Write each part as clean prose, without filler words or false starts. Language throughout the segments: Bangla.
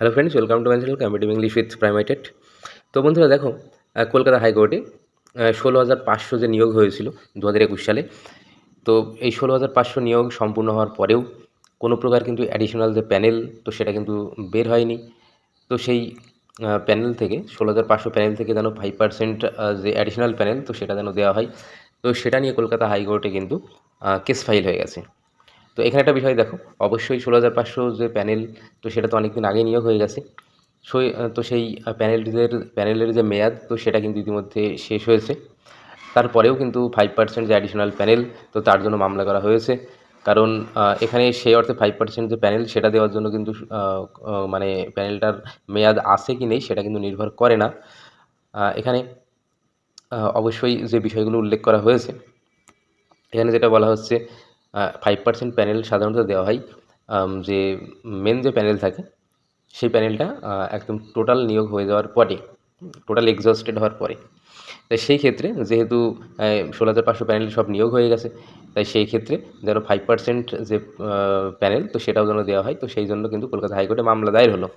Hello friends, welcome to my channel competitive English with প্রাইমাইটেড। তো বন্ধুরা দেখো, কলকাতা হাইকোর্টে 16,500 যে নিয়োগ হয়েছিল 2021 সালে। তো এই 16,500 নিয়োগ সম্পূর্ণ হওয়ার পরেও কোনো প্রকার কিন্তু অ্যাডিশনাল যে প্যানেল, তো সেটা কিন্তু বের হয়নি। তো সেই প্যানেল থেকে 16,500 প্যানেল থেকে যেন 5% যে অ্যাডিশনাল প্যানেল, তো সেটা যেন দেওয়া হয়। তো সেটা নিয়ে কলকাতা হাইকোর্টে কিন্তু কেস ফাইল হয়ে গেছে। তো এখানে একটা বিষয় দেখো, অবশ্যই 16,500 যে প্যানেল, তো সেটা তো অনেক দিন আগেই নিয়োগ হয়ে গেছে। তো সেই প্যানেলের যে মেয়াদ, তো সেটা কিন্তু ইতিমধ্যে শেষ হয়েছে। তারপরেও কিন্তু 5% যে অ্যাডিশনাল প্যানেল, তো তার জন্য মামলা করা হয়েছে। কারণ এখানে সেই অর্থে 5% যে প্যানেল, সেটা দেওয়ার জন্য কিন্তু মানে প্যানেলটার মেয়াদ আছে কি নেই সেটা কিন্তু নির্ভর করে না। এখানে অবশ্যই যে বিষয়গুলো উল্লেখ করা হয়েছে, এখানে যেটা বলা হচ্ছে, 5% প্যানেল সাধারণত দেওয়া হয় যে মেন যে প্যানেল থাকে, সেই প্যানেলটা একদম টোটাল নিয়োগ হয়ে যাওয়ার পরে, টোটাল এক্সহস্টেড হওয়ার পরে। তাই সেই ক্ষেত্রে যেহেতু 16,500 প্যানেল সব নিয়োগ হয়ে গেছে, তাই সেই ক্ষেত্রে যেন 5% যে প্যানেল, তো সেটাও যেন দেওয়া হয়। তো সেই জন্য কিন্তু কলকাতা হাইকোর্টে মামলা দায়ের হলো।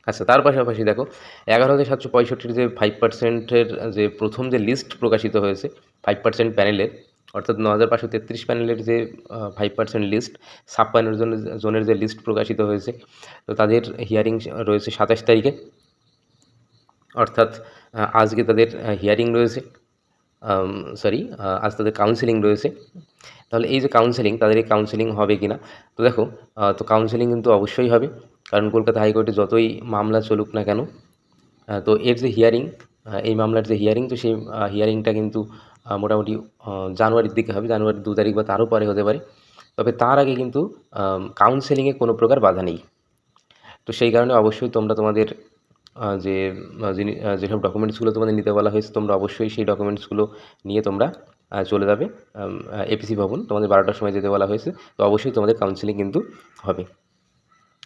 আচ্ছা, তার পাশাপাশি দেখো, 11,765 যে 5%-এর যে প্রথম যে লিস্ট প্রকাশিত হয়েছে 5% প্যানেলের, অর্থাৎ 9,533 প্যানেলের যে 5% লিস্ট, 56 জনের যে লিস্ট প্রকাশিত হয়েছে, তো তাদের হিয়ারিং রয়েছে 27 তারিখে। অর্থাৎ আজকে তাদের হিয়ারিং রয়েছে, সরি, আজ তাদের কাউন্সেলিং রয়েছে। তাহলে এই যে কাউন্সেলিং, তাদের এই কাউন্সেলিং হবে কি না? তো দেখো, তো কাউন্সেলিং কিন্তু অবশ্যই হবে। কারণ কলকাতা হাইকোর্টে যতই মামলা চলুক না কেন, তো এর যে হিয়ারিং, এই মামলার যে হিয়ারিং, তো সেই হিয়ারিংটা কিন্তু মোটামুটি জানুয়ারির দিকে হবে। জানুয়ারির 2 তারিখ বা তারও পরে হতে পারে। তবে তার আগে কিন্তু কাউন্সেলিংয়ে কোনো প্রকার বাধা নেই। তো সেই কারণে অবশ্যই তোমরা তোমাদের যে যেসব ডকুমেন্টসগুলো তোমাদের নিতে বলা হয়েছে, তোমরা অবশ্যই সেই ডকুমেন্টসগুলো নিয়ে তোমরা চলে যাবে এপিসি ভবন। তোমাদের 12টার সময় যেতে বলা হয়েছে। তো অবশ্যই তোমাদের কাউন্সেলিং কিন্তু হবে।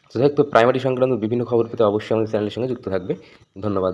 তো যাই হোক, তো প্রাইমারি সংক্রান্ত বিভিন্ন খবর পেতে অবশ্যই আমাদের চ্যানেলের সঙ্গে যুক্ত থাকবে। ধন্যবাদ।